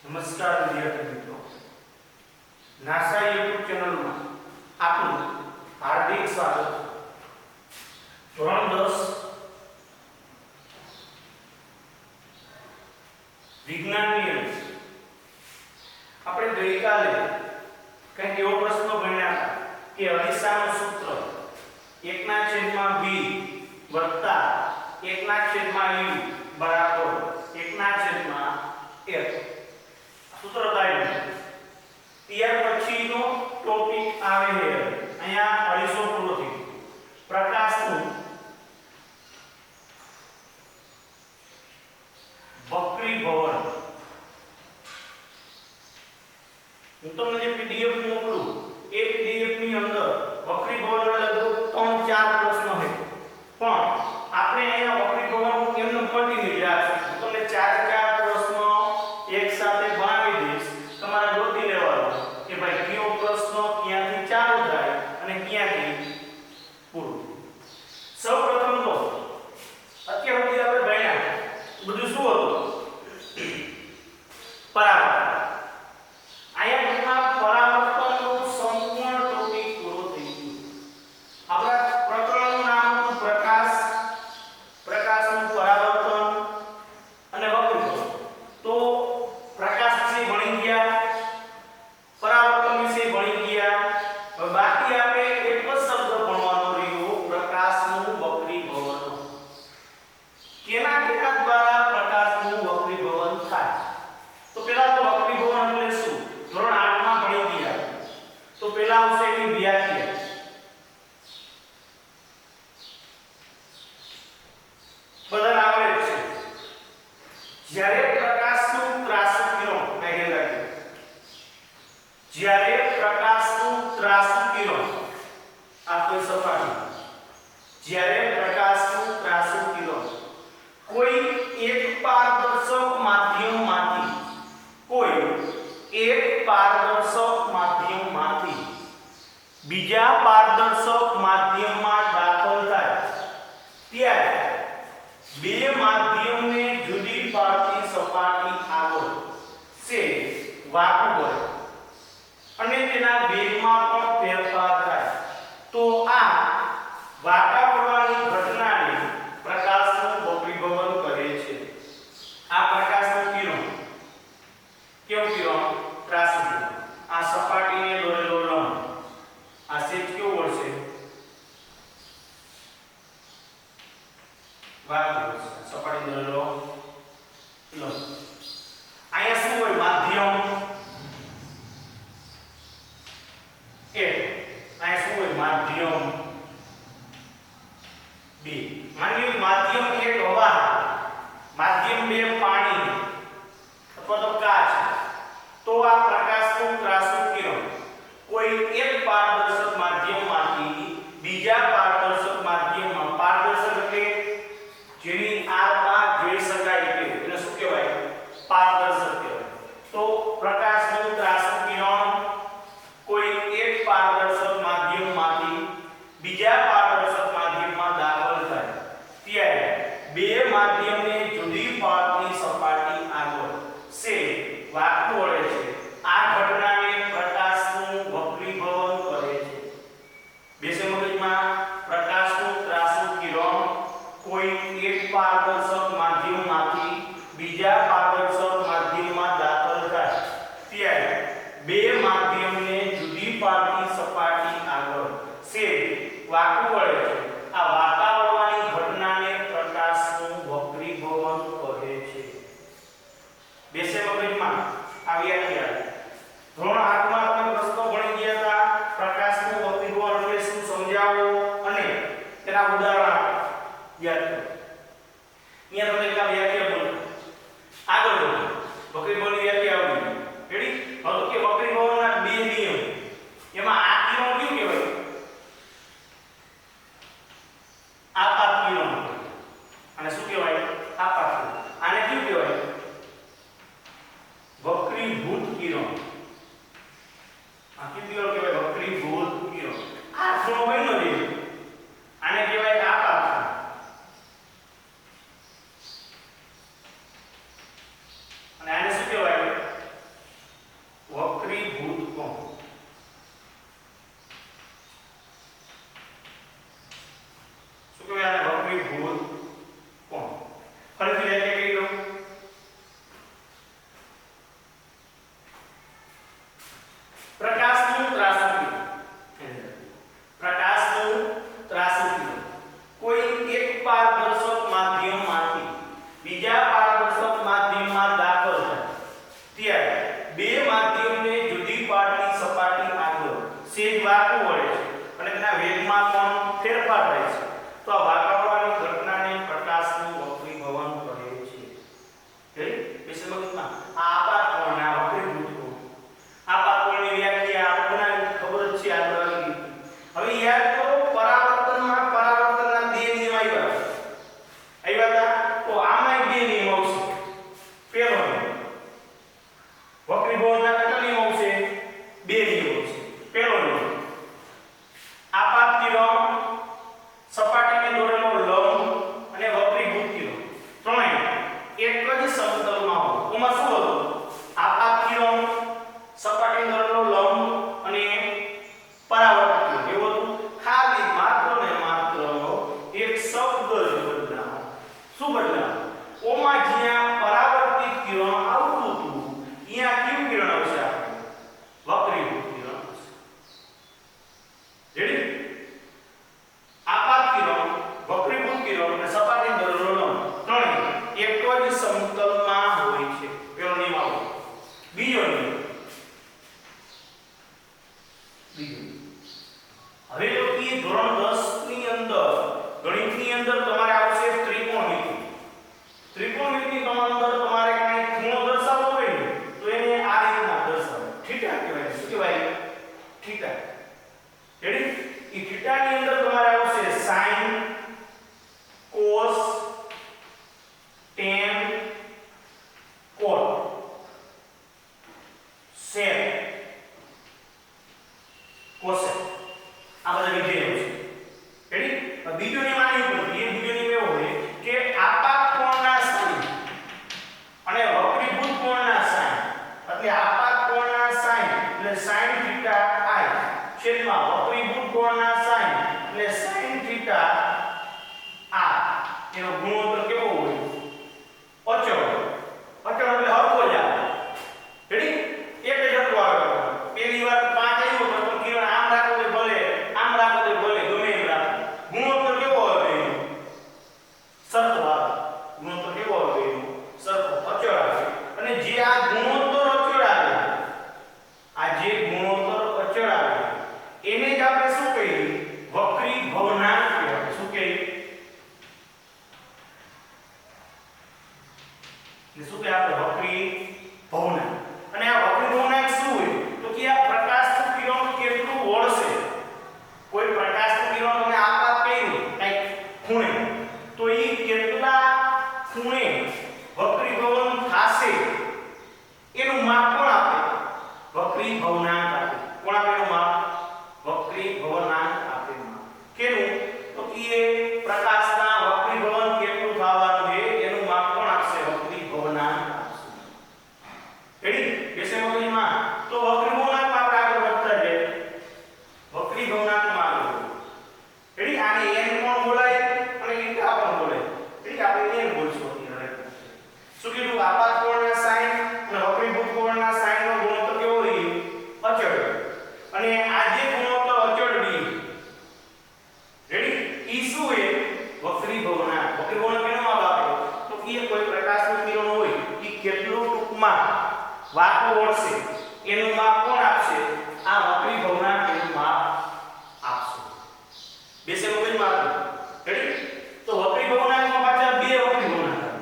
નમસ્કાર વિદ્યાર્થી મિત્રો, નાસા યુટ્યુબ ચેનલમાં આપનું હાર્દિક સ્વાગત છે। ધોરણ 10 વિજ્ઞાનની અંદર આપણે ગઈકાલે કંઈક એવો પ્રશ્ન ભણ્યા હતા કે અરીસાનું સૂત્ર 1/v વત્તા 1/u બરાબર 1/f सूत्र बताइए। ત્યાર પછીનો ટોપિક આવે છે અહીંયા 250 પૂરો થઈ પ્રકાશનું વક્રીભવન। હું તમને જે પીડીએફ મોકલું એ પીડીએફ ની અંદર વક્રીભવનના લગભગ 3-4 પ્રશ્નો છે, પણ આપણે અહીંયા વક્રીભવન કેમનું કન્ટિન્યુ રાખશું। તમને 4 પ્રશ્નો એક સાથે બનાવી દઈશ, તમારે ગોતી લેવાનો કે ભાઈ કયો પ્રશ્ન ક્યાંથી ચાલુ થાય અને ક્યાંથી પૂરું। સૌપ્રથમ તો અત્યાર સુધી આપણે ભણ્યા બધું શું હતું? પરાવર્તન। અહીંયા પરાવર્તનનો સંપૂર્ણ ટોપિક પૂરો થઈ ગયો। આપણા પ્રકરણનું નામ હતું પ્રકાશ, પ્રકાશનું પરાવર્તન અને વક્રીભવન। તો પ્રકાશ વિશે ભણી ગયા, પરાવર્તન વિશે ભણી ગયા, હવે બાકી આપણે એક જ શબ્દ ભણવાનો રહ્યો પ્રકાશનું વક્રીભવન। કેના દ્વારા પ્રકાશનું વક્રીભવન થાય? તો પહેલા તો વક્રીભવન એટલે શું ધોરણ 8 માં ભણી ગયા, તો પહેલા આવશે એની વ્યાખ્યા। બધાને આવડે છે જ્યારે પ્રકાશનું ત્રાસુ કિરણ કહી લાગે, જ્યારે પ્રકાશનું ત્રાસુ કિરણ આ કોઈ સપાટી, જ્યારે પ્રકાશનું ત્રાસુ કિરણ કોઈ એક પારદર્શક માધ્યમમાંથી બીજા પારદર્શક માધ્યમમાં દાખલ થાય ત્યારે બે માધ્યમને જુદી પાડતી સપાટી આગળ સે વાંકું વળે અને તેના વેગમાં પણ ફેરફાર થાય, તો આ વાંકા વળવાની ઘટનાને પ્રકાશનું વક્રીભવન કહે છે। આ પ્રકાશનું કિરણ કેવું કિરણ? ત્રાસુ કિરણ। આ સપાટીને દોરેલો લંબ, આ સેજ કેવો વળશે? વાંકો વળશે। સપાટી દોરેલો લંબ। અહીંયા શું હોય? માધ્યમ એ, અહીંયા શું હોય? માધ્યમ બે। માની લો માધ્યમ 1 હવા, માધ્યમ 2 પાણી અથવા તો કાચ, તો આ પ્રકાશનું ત્રાસુ કિરણ કોઈ એક પારદર્શક માધ્યમમાંથી બીજા પારદર્શક માધ્યમમાં, પારદર્શક એટલે જેની આરપાર જોઈ શકાય એને શું કહેવાય? પારદર્શક કહેવાય। તો પ્રકાશનું ત્રાસુ કિરણ કોઈ એક પારદર્શક માધ્યમમાંથી બીજા પારદર્શક માધ્યમમાં દાખલ થાય ત્યારે બે માધ્યમને જુદી પાડતી સપાટી આગળ સે વાંકું વળે છે। આ ઘટનાને પ્રકાશનું વક્રીભવન કહે છે। બેસે મગજમાં, પ્રકાશનું ત્રાસુ કિરણ કોઈ એક પારદર્શક માધ્યમમાંથી બીજા પારદર્શક માધ્યમમાં દાખલ થાય ત્યારે બે માધ્યમને જુદી પાડતી સપાટી આગળ સે વાંકું વળે છે। આ વાંકા વળવાની ઘટનાને પ્રકાશનું વક્રીભવન કહે છે। બેસે મગજમાં આ વ્યાખ્યા। ધોરણ 8 માં આપણે પ્રશ્નો ભણી ગયા હતા, પ્રકાશનું વક્રીભવન એટલે શું સમજાવો અને તેના ઉદાહરણ યાદ કરો। અહીંયા તમે એક વ્યાખ્યા બોલો, આગળ બોલો। વક્રીભવનની વ્યાખ્યા આવડી રેડી? હવે કે વક્રીભવનના બે નિયમ, એમાં આ કિરણ કેવું કહેવાય? આપાત કિરણ। અને શું કહેવાય? આપાત કિરણ। આને કેવું કહેવાય? વક્રીભૂત કિરણ। આ કેવું કિરણ કહેવાય? વક્રીભૂત કિરણ। આ ખૂણો બન્યો છે, આને કહેવાય આપાત કિરણ। અને આને શું કહેવાય? એક જ સમતલમાં હોય. ઓમાં શું હતું? આપાત કિરણ, સપાટી અંદરનો લંબ અને પરાવર્તક કિરણ એવું હતું. ખાલી માત્ર ને માત્ર એક શબ્દ જ બદલાયો. શું બદલાયો? ઓમાં જ્યાં પરાવર્તિત કિરણ આવતું હતું અહીંયા કયું કિરણ આવશે? વક્રીભૂત કિરણ આવશે. રેડી? આપાત કિરણ, વક્રીભૂત કિરણ અને સપાટી અંદરનો લંબ ત્રણેય એક જ સમતલમાં હોય છે. પેલો નિયમ આવો. બીજો નિયમ હવે જો કે ધોરણ 10 ની અંદર ગણિતની અંદર તમારે આવશે ત્રિકોણમિતિ. ત્રિકોણમિતિ અંદર તમારે કઈ ખૂણો દર્શાવવો હોય ને તો એને આ રીતના દર્શાવો. થીટા કહેવાય. શું કહેવાય? થીટા. રેડી? ઈ થીટા ની અંદર તમારે આવશે sin, cos, tan, cot, sec, cosec. આ બધા વિધેયો છે. રેડી? બીજો નિયમ આની ઉપર એ બીજો નિયમ એવો હોય કે આપાત કોણના sin અને વક્રીભૂત કોણના sin. એટલે આપાત કોણના sin એટલે sin θ i છેદમાં વક્રીભૂત કોણના sin એટલે sin θ r. એનો ગુણોત્તર કેવો હોય? અચળ. અચળ એટલે હરખો જ આવે. રેડી? એક જ હરખો આવે. પહેલી વાર 5 આવ્યો તો કિરણ આમ રાખો તો ભલે, આમ રાખો તો ભલે, ગમે એમ રાખો. ગુણોત્તર કેવો આવે? સરખો આવે. ગુણોત્તર કેવો આવે? સરખો અચળ આવે. અને જે આ ગુણોત્તર અચળ આવે, આ જે ગુણોત્તર અચળ આવે એને જ આપણે શું કહીએ? વક્રી ભવનાંક કહેવાય. શું કહીએ? શું કે આપણે વક્રી ભવનાંક. અને આ વક્રી ભવનાંક શું હોય? તો કે આ પ્રકાશનું કિરણ કેટલું વળશે. કોઈ પ્રકાશનું કિરણ તમે આપાત કર્યું કઈ ખૂણે તો ઈ કેટલા ખૂણે વક્રીભવન થાશે એનું માપ કોણ આપે? વક્રી ભવનાંક આપે. કોણ આપે એનું માપ? વક્રી ભવનાંક આપે માપ. કેનું? તો કે પ્રકાશના વક્રીભવન કેટલું થવાનું છે એનું માપ કોણ આપશે? વક્રી ભવનાંક આપશે. રેડી? બેસે મગજમાં. તો વક્રી ભવનાંકમાં આપણે આગળ વધતા જઈએ. વક્રી ભવનાંકમાં આગળ. રેડી? આને n કોણ બોલાય અને ઈટા પણ બોલાય. રેડી? આપણે n બોલશું અત્યારે. શું કીધું? આપાત કોણના sin અને વક્રીભૂત કોણના sin નો ગુણોત્તર કેવો રહે? અચળ. અને આ જે ગુણોત્તર અચળ રહે. રેડી? ઈ શું છે? વક્રી ભવનાંક. વક્રી ભવનાંક કેનો માપ આપે? તો કે કોઈ પ્રકાશનું કિરણ હોય ઈ કેટલું ટૂંકમાં વાકો વળશે એનું માપ કોણ આપશે? આ વક્રી ભવનાંક એનું માપ આપશે. બેસે મગજમાં આવે. રેડી? તો વક્રી ભવનાંકમાં પાછા બે વક્રી ભવનાંક આવે.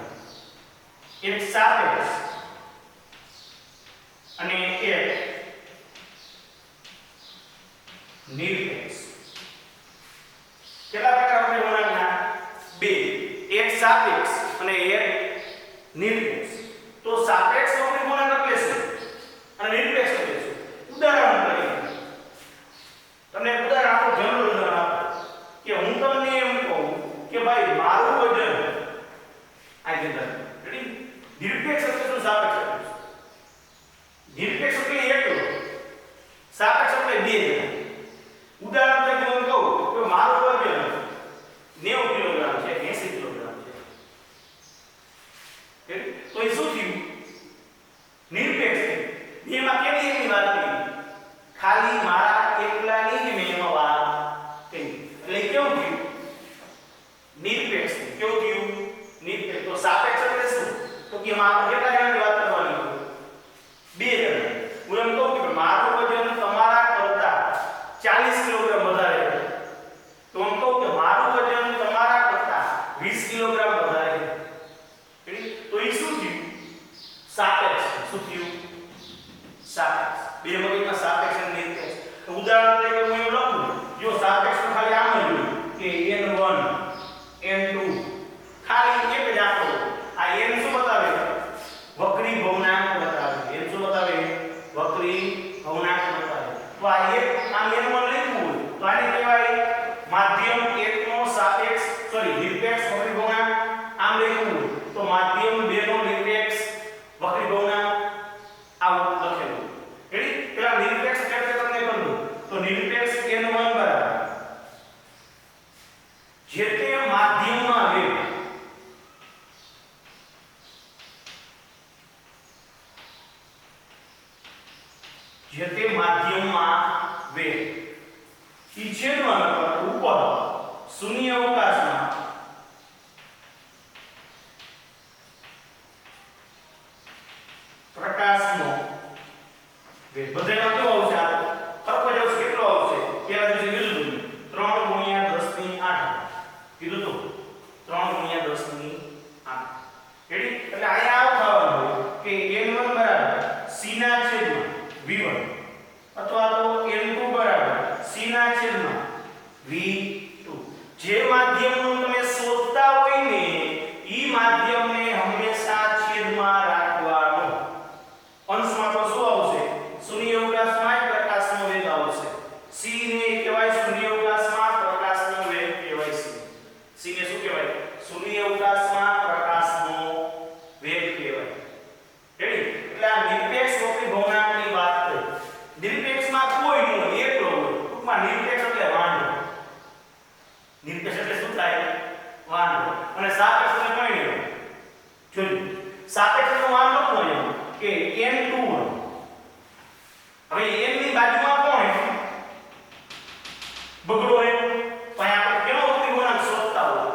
એક સાપેક્ષ અને એક નિરપેક્ષ. કેટલા પ્રકાર વક્રી ભવનાંકના? બે. એક સાપેક્ષ અને એક નિરપેક્ષ. તો સાપેક્ષ વક્રી ભવનાંક એટલે શું અને નિરપેક્ષ એટલે શું? ઉદાહરણ તરીકે તમને એક ઉદાહરણ આપો, જનરલ ઉદાહરણ આપો કે હું તમને એમ કહું કે ભાઈ મારું વજન આ જનરલ. રેડી? નિરપેક્ષ એટલે શું? સાપેક્ષ એટલે શું? નિરપેક્ષ એટલે એકલો, સાપેક્ષ એટલે બે જણા. ઉદાહરણ તરીકે હું કહું કે મારું વજન 90 કિલોગ્રામ છે, 80 કિલોગ્રામ છે. તો એ શું થયું? નિરપેક્ષ. એમાં કેવી એકની વાત કરી? ખાલી મારા એકલાની જ મેં એમાં વાત કરી. એટલે કેવું થયું? નિરપેક્ષ. કેવું થયું? નિરપેક્ષ. તો સાપેક્ષ એટલે શું? તો કે મારા કેટલા જણાની વાત કરવાની? બે જણા. હું એમ કહું કે મારું વજન તમારા કરતા 40 કિલોગ્રામ વધારે છે. તો હું કહું કે મારું વજન તમારા કરતા 20 કિલોગ્રામ વધારે છે. તો એ શું થયું? સાપેક્ષ. શું થયું? સાપેક્ષ. બે મગજમાં સાપેક્ષ અને નિરપેક્ષ. તો ઉદાહરણ તરીકે હું એવું લખું, જો સાપેક્ષ તો ખાલી આમ જ હોય કે n1 n2 ખાલી એક જ આંકડો. આ n શું બતાવે? વક્રી ભવનાંક બતાવે. n શું બતાવે? વક્રી ભવનાંક બતાવે. તો આ એક આમ n1 લખ્યું હોય તો આને કહેવાય માધ્યમ 1 નો સાપેક્ષ નિરપેક્ષ વક્રી ભવનાંક. આમ લખ્યું હોય તો માધ્યમ 2 નો જે તે માધ્યમમાં વેગ ઈ છેદમાં ઉપર શૂન્ય અવકાશમાં પ્રકાશનો વેગ બધામાં કેવો આવશે સરખો જ આવશે કેટલો આવશે પેલા દિવસે કીધું 3 × 10 ની 8 કીધું તો 3 × 10 ની 8 રેડી એટલે આયા આવ થવાનું કે n1 બરાબર c ના છેદમાં v1 અથવા તો n2 બરાબર c ના છેદમાં v2 જે માધ્યમનું તમે શોધતા હોય ને ઈ માધ્યમને હંમેશા છેદમાં રાખવાનો અંશમાં તો શું આવશે શૂન્ય અવકાશમાં પ્રકાશનો વેગ આવશે c ને કહેવાય શૂન્ય અવકાશમાં પ્રકાશનો વેગ કહેવાય છે c ને શું કહેવાય શૂન્ય અવકાશમાં પ્રકાશનો વેગ કહેવાય રેડી એટલે આ નિરપેક્ષ વક્રી ભવનાંકની વાત કરી નિરપેક્ષમાં કોઈ ન હોય એકલો હોય ટૂંકમાં નિરપેક્ષ એટલે વાંઢો નિરપેક્ષ એટલે શું થાય વાંઢો અને સાપેક્ષ એટલે કોઈ નહીં જોજો સાપેક્ષનો વાંઢો કોણ કે n2 હવે n ની બાજુમાં કોણ બગડો હે પણ આપણે કેવો વક્રી ગુણાંક શોધતા હોય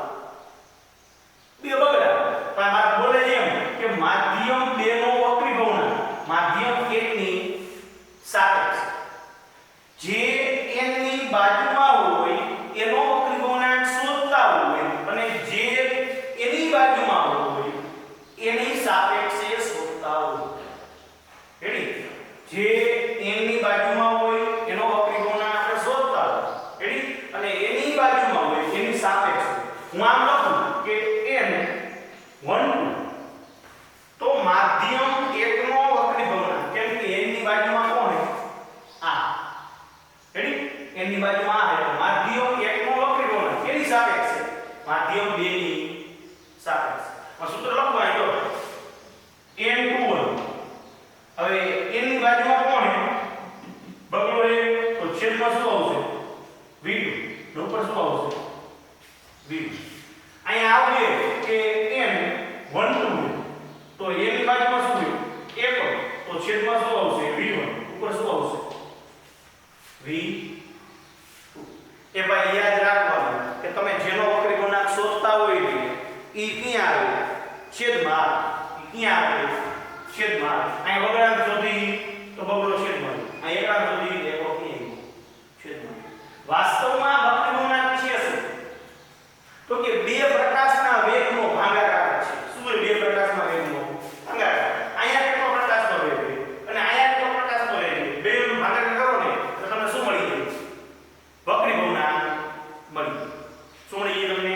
બે બગડા પણ મારે બોલે એમ કે માધ્યમ 2 નો વક્રી ગુણાંક માધ્યમ 1 ની સાપેક્ષ જે n ની બાજુમાં હોય એનો વક્રી ગુણાંક શોધતા હોય અને જે એની બાજુમાં હોય એની સાપેક્ષે શોધતા હોય રેડી જે n ની બાજુમાં હોય એનો વક્રી ગુણાંક આપણે શોધતા હોય રેડી અને એની બાજુમાં હોય એની સાપેક્ષે હું આમ લખું કે n12 તો માધ્યમ 1 નો વક્રી ગુણાંક કેમ કે n ની બાજુમાં કોણ છે આ રેડી n ની બાજુમાં આ એટલે માધ્યમ 1 નો વક્રી ગુણાંક એની સાપેક્ષે માધ્યમ 2 ની સાપેક્ષે આ સૂત્ર લખવાનું જો n21 હવે n ની બાજુમાં કોણ છે બગડો છે તો છેદમાં શું આવશે v2 નો ઉપર શું આવશે v2 અહીંયા આવશે કે n12 તો n ની બાજુમાં શું છે 1 તો છેદમાં શું આવશે v1 ઉપર શું આવશે v2 એ ભાઈ યાદ રાખવાનું કે તમે જેનો વક્રી ગુણાંક શોધતા હોય ને ઈ ક્યાં આવે છેદમાં ક્યાં આવે છેદમાં અહીં બગડાંક શોધી તો બગડો છેદમાં અહીં એકાંક શોધી એકો ક્યાં છેદમાં વાસ્તવમાં વક્રી ગુણાંક છે શું તો કે બે પ્રકાશના વેગનો ભાગાકાર છે શું છે બે પ્રકાશના વેગનો ભાગાકાર અહીંયા કેટલો પ્રકાશનો વેગ છે અને અહીંયા કેટલો પ્રકાશનો વેગ છે બેનો ભાગાકાર કરો ને તો તમને શું મળી જાય વક્રી ગુણાંક મળી જાય શું મળી જાય તમને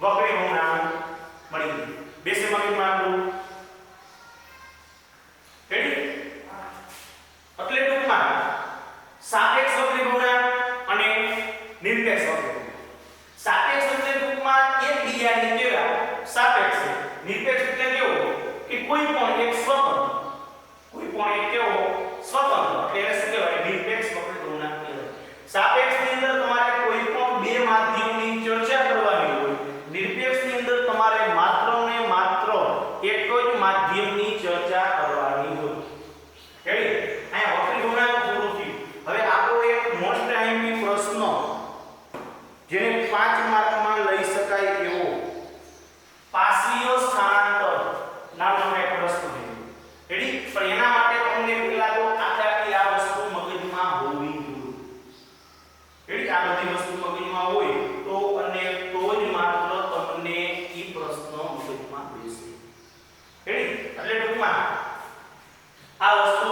વક્રી ગુણાંક મળી જાય બે સેમાં માંગો રેડી એટલે ટૂંકમાં સાપેક્ષ વક્રી ગુણાંક અને નિરપેક્ષ વક્રી ગુણાંક સાપેક્ષ એટલે ટૂંકમાં એકબીજાની કેવા સાપેક્ષ છે નિરપેક્ષ એટલે કેવો કે કોઈ પણ એક સ્વતંત્ર કોઈ પણ એક કેવો સ્વતંત્ર એટલે શું કહેવાય નિરપેક્ષ વક્રી ગુણાંક કહેવાય સાપેક્ષની અંદર તમારે કોઈ પણ બે માધ્યમની ચર્ચા કરવાની હોય નિરપેક્ષની અંદર તમારે માત્ર ને માત્ર એક જ માધ્યમની ચર્ચા કરવાની હોય રેડી અહીંયા વક્રી ગુણાંક પૂરું થયું હવે આપણો એક મોસ્ટ આઈએમપી પ્રશ્ન જેને 5 માર્કમાં લઈ શકાય એવો પાર્શ્વીય સ્થાનાંતર નામનો એક પ્રશ્ન છે રેડી પણ એના માટે તમને પહેલા તો આખી આ વસ્તુ મગજમાં હોવી જોઈએ રેડી આ બધી વસ્તુ મગજમાં હોય તો અને તો જ માત્ર તમને ઈ પ્રશ્ન મગજમાં બેસે રેડી એટલે ટૂંકમાં આ વસ્તુ